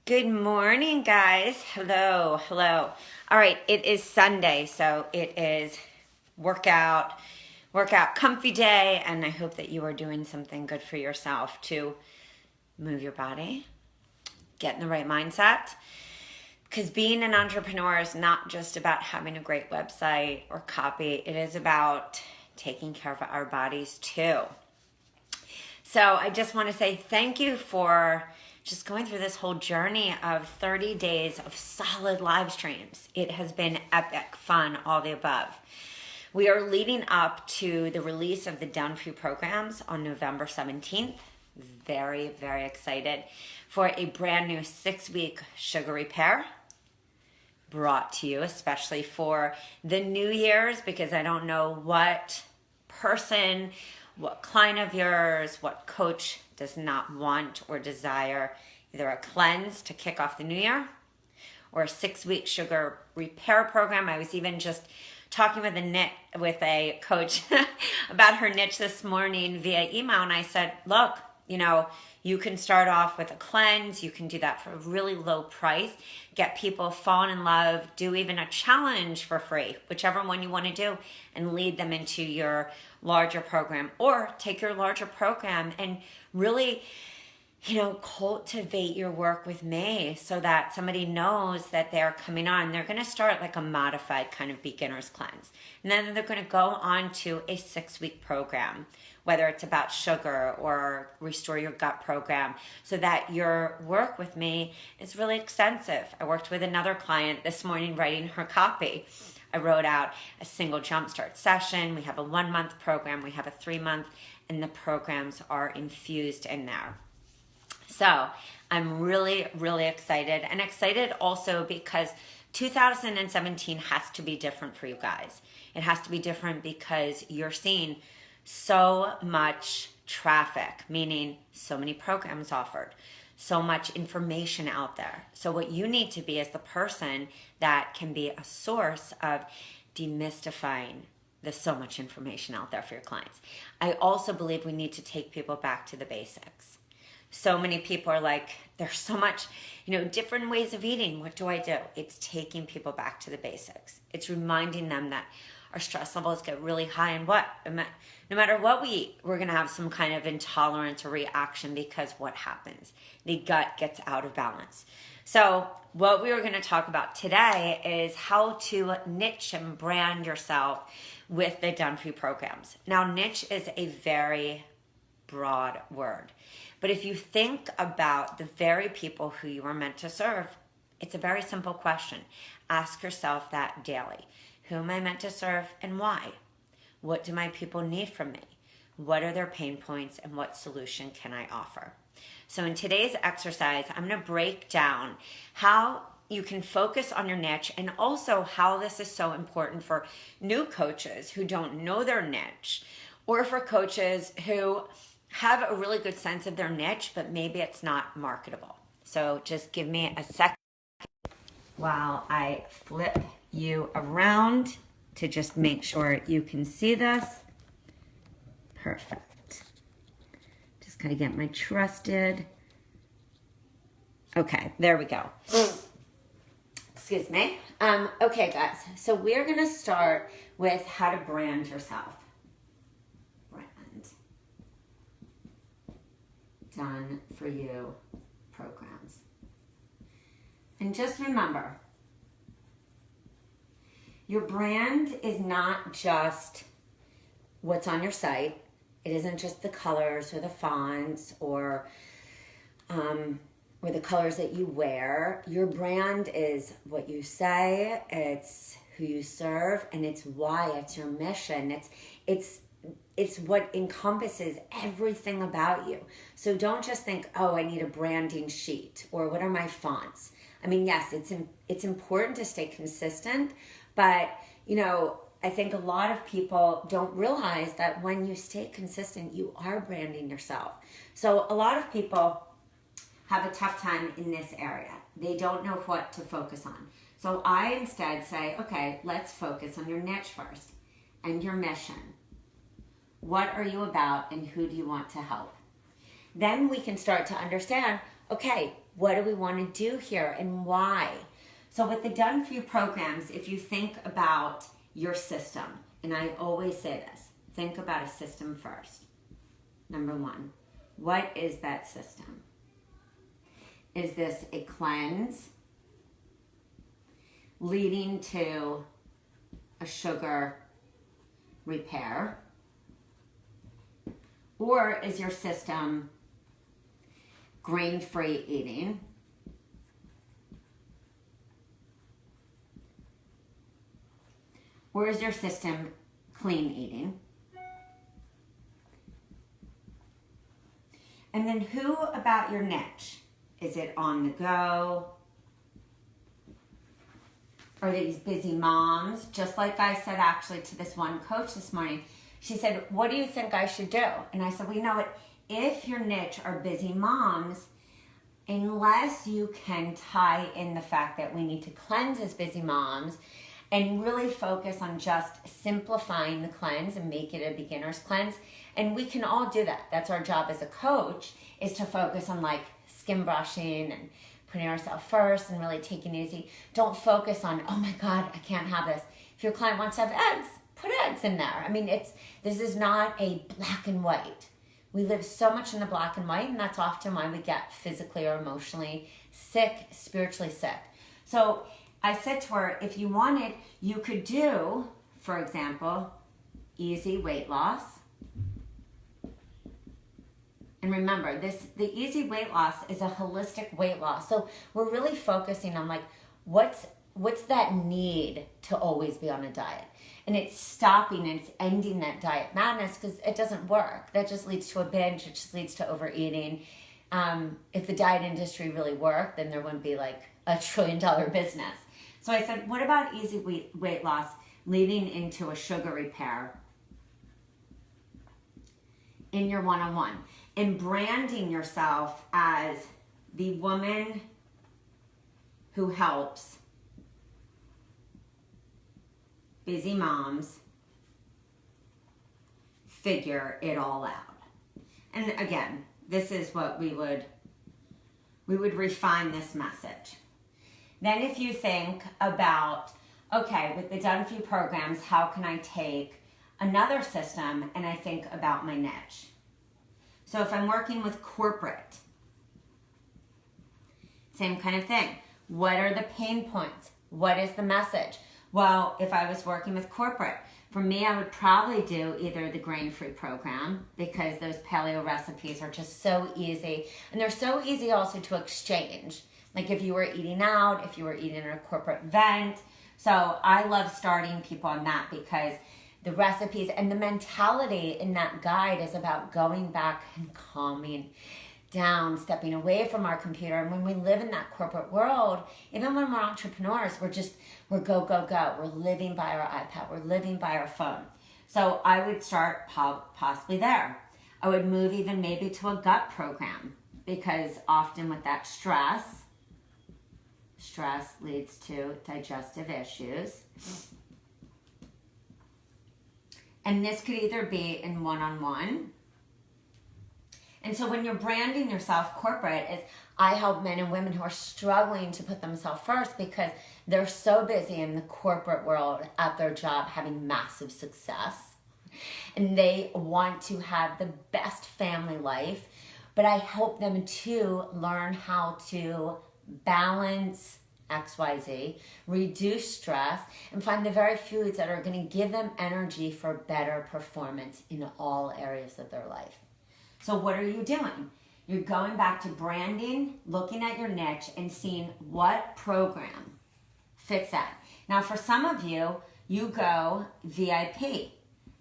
Good morning, guys. Hello, hello. All right, it is Sunday, so it is workout comfy day, and I hope that you are doing something good for yourself to move your body, get in the right mindset. Because being an entrepreneur is not just about having a great website or copy, it is about taking care of our bodies too. So I just want to say thank you for just going through this whole journey of 30 days of solid live streams. It has been epic, fun, all the above. We are leading up to the release of the Done For You programs on November 17th. Very, very excited for a brand new 6-week sugar repair brought to you, especially for the New Year's, because I don't know what person, what client of yours, what coach does not want or desire either a cleanse to kick off the new year or a 6-week sugar repair program. I was even just talking with a coach about her niche this morning via email, and I said, look, you can start off with a cleanse. You can do that for a really low price, get people falling in love, do even a challenge for free, whichever one you want to do, and lead them into your larger program. Or take your larger program and really, cultivate your work with me so that somebody knows that they're coming on. They're going to start like a modified kind of beginner's cleanse. And then they're going to go on to a 6-week program, whether it's about sugar or restore your gut program, so that your work with me is really extensive. I worked with another client this morning writing her copy. I wrote out a single jumpstart session. We have a 1-month program. We have a 3-month, and the programs are infused in there. So I'm really, really excited, and excited also because 2017 has to be different for you guys. It has to be different because you're seeing so much traffic, meaning so many programs offered, so much information out there. So what you need to be is the person that can be a source of demystifying there's so much information out there for your clients. I also believe we need to take people back to the basics. So many people are like, there's so much, different ways of eating. What do I do? It's taking people back to the basics. It's reminding them that our stress levels get really high, and no matter what we eat, we're going to have some kind of intolerance or reaction, because what happens? The gut gets out of balance. So what we are going to talk about today is how to niche and brand yourself with the Done For You programs. Now, niche is a very broad word, but if you think about the very people who you are meant to serve, it's a very simple question. Ask yourself that daily. Who am I meant to serve and why? What do my people need from me? What are their pain points, and what solution can I offer? So in today's exercise, I'm going to break down how you can focus on your niche, and also how this is so important for new coaches who don't know their niche, or for coaches who have a really good sense of their niche, but maybe it's not marketable. So just give me a second while I flip you around to just make sure you can see this. Perfect. Just gotta get my trusted. Okay, there we go. Excuse me. Okay, guys. So we're gonna start with how to brand yourself. Brand. Done For You programs. And just remember, your brand is not just what's on your site. It isn't just the colors or the fonts or the colors that you wear. Your brand is what you say, it's who you serve, and it's why, it's your mission. It's what encompasses everything about you. So don't just think, oh, I need a branding sheet, or what are my fonts? I mean, yes, it's important to stay consistent, but I think a lot of people don't realize that when you stay consistent, you are branding yourself. So a lot of people have a tough time in this area. They don't know what to focus on. So I instead say, okay, let's focus on your niche first and your mission. What are you about, and who do you want to help? Then we can start to understand, okay, what do we want to do here and why? So with the Done For You programs, if you think about your system, and I always say this, think about a system first. Number one, what is that system? Is this a cleanse leading to a sugar repair? Or is your system grain-free eating? Or is your system clean eating? And then who about your niche? Is it on the go? Are these busy moms? Just like I said actually to this one coach this morning, she said, what do you think I should do? And I said, well, you know what? If your niche are busy moms, unless you can tie in the fact that we need to cleanse as busy moms and really focus on just simplifying the cleanse and make it a beginner's cleanse. And we can all do that. That's our job as a coach, is to focus on like skin brushing and putting ourselves first and really taking it easy. Don't focus on, oh my God, I can't have this. If your client wants to have eggs, put eggs in there. I mean, this is not a black and white. We live so much in the black and white, and that's often why we get physically or emotionally sick, spiritually sick. So I said to her, if you wanted, you could do, for example, easy weight loss. And remember, the easy weight loss is a holistic weight loss. So we're really focusing on like, what's that need to always be on a diet? And it's stopping and it's ending that diet madness, because it doesn't work. That just leads to a binge. It just leads to overeating. If the diet industry really worked, then there wouldn't be like a $1 trillion business. So I said, what about easy weight loss leading into a sugar repair in your one-on-one? And branding yourself as the woman who helps busy moms figure it all out. And again, this is what we would refine this message. Then if you think about, okay, with the Done For You programs, how can I take another system and I think about my niche? So if I'm working with corporate, same kind of thing. What are the pain points? What is the message? Well, if I was working with corporate, for me, I would probably do either the grain-free program, because those paleo recipes are just so easy. And they're so easy also to exchange. Like if you were eating out, if you were eating at a corporate event. So I love starting people on that, because the recipes and the mentality in that guide is about going back and calming down, stepping away from our computer. And when we live in that corporate world, even when we're entrepreneurs, we're go, go, go. We're living by our iPad. We're living by our phone. So I would start possibly there. I would move even maybe to a gut program, because often with that stress leads to digestive issues. And this could either be in one-on-one. And so when you're branding yourself corporate, I help men and women who are struggling to put themselves first, because they're so busy in the corporate world at their job having massive success. And they want to have the best family life. But I help them to learn how to balance XYZ, reduce stress, and find the very foods that are going to give them energy for better performance in all areas of their life. So what are you doing? You're going back to branding, looking at your niche, and seeing what program fits that. Now, for some of you, you go VIP.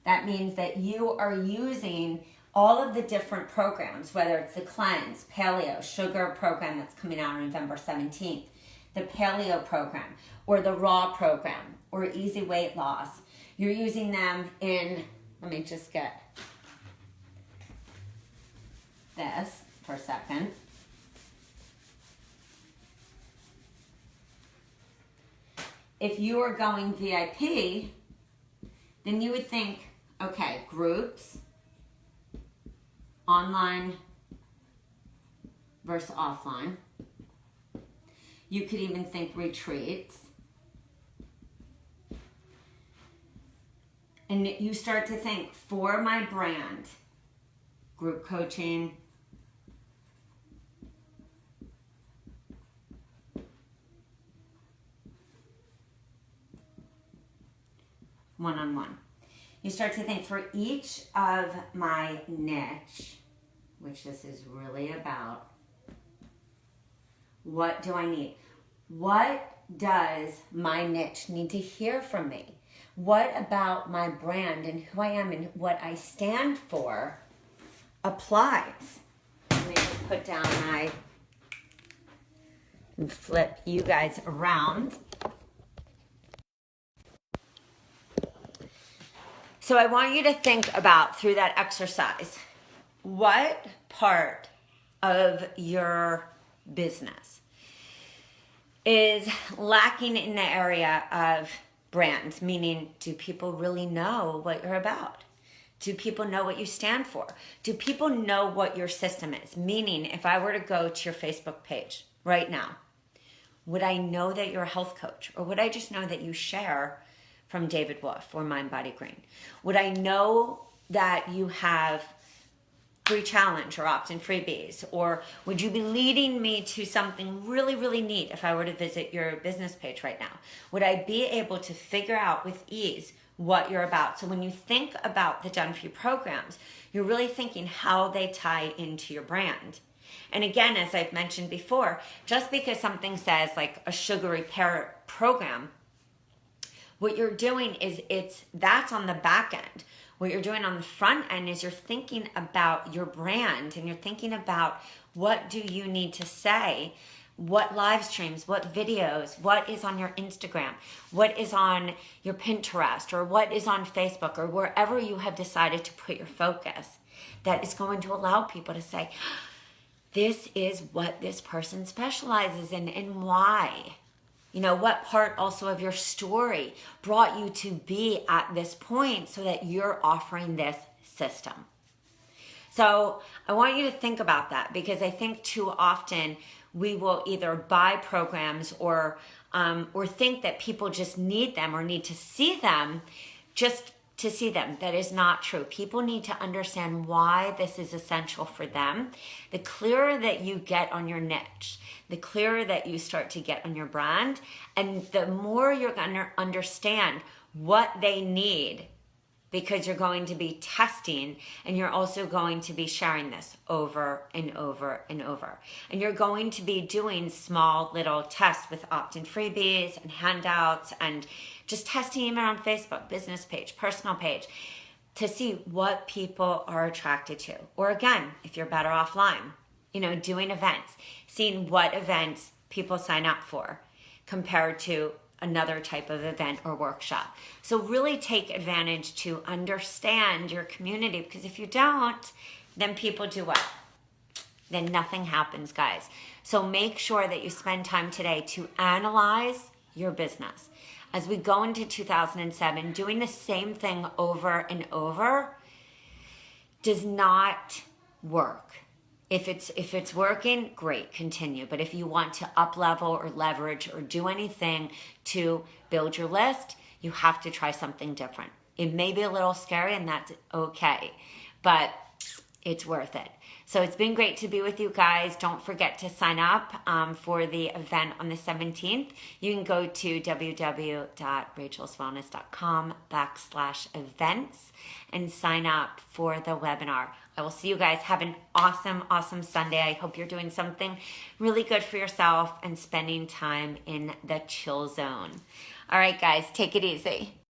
That means that you are using all of the different programs, whether it's the Cleanse, Paleo, Sugar program that's coming out on November 17th, the Paleo program, or the Raw program, or Easy Weight Loss. You're using them in, let me just get this for a second. If you are going VIP, then you would think, okay, groups, online versus offline. You could even think retreats. And you start to think, for my brand, group coaching, one-on-one. You start to think, for each of my niche, which this is really about, what do I need? What does my niche need to hear from me? What about my brand and who I am and what I stand for applies? Let me just put down and flip you guys around. So I want you to think about, through that exercise, what part of your business is lacking in the area of brand, meaning, do people really know what you're about? Do people know what you stand for? Do people know what your system is? Meaning, if I were to go to your Facebook page right now, would I know that you're a health coach? Or would I just know that you share from David Wolf or Mind Body Green? Would I know that you have free challenge or opt-in freebies? Or would you be leading me to something really, really neat if I were to visit your business page right now? Would I be able to figure out with ease what you're about? So when you think about the Done For You programs, you're really thinking how they tie into your brand. And again, as I've mentioned before, just because something says like a sugar repair program, what you're doing is that's on the back end. What you're doing on the front end is you're thinking about your brand, and you're thinking about, what do you need to say? What live streams, what videos, what is on your Instagram, what is on your Pinterest, or what is on Facebook, or wherever you have decided to put your focus, that is going to allow people to say, this is what this person specializes in and why. You know, what part also of your story brought you to be at this point so that you're offering this system. So I want you to think about that, because I think too often we will either buy programs or think that people just need them or need to see them just to see them. That is not true. People need to understand why this is essential for them. The clearer that you get on your niche, the clearer that you start to get on your brand, and the more you're going to understand what they need, because you're going to be testing, and you're also going to be sharing this over and over and over. And you're going to be doing small little tests with opt-in freebies and handouts, and just testing even on Facebook, business page, personal page, to see what people are attracted to. Or again, if you're better offline, doing events, seeing what events people sign up for compared to another type of event or workshop. So really take advantage to understand your community, because if you don't, then people do what? Then nothing happens, guys. So make sure that you spend time today to analyze your business. As we go into 2007, doing the same thing over and over does not work. If it's working, great, continue. But if you want to up level or leverage or do anything to build your list, you have to try something different. It may be a little scary, and that's okay, but it's worth it. So it's been great to be with you guys. Don't forget to sign up for the event on the 17th. You can go to www.rachelswellness.com/events and sign up for the webinar. I will see you guys. Have an awesome, awesome Sunday. I hope you're doing something really good for yourself and spending time in the chill zone. All right, guys, take it easy.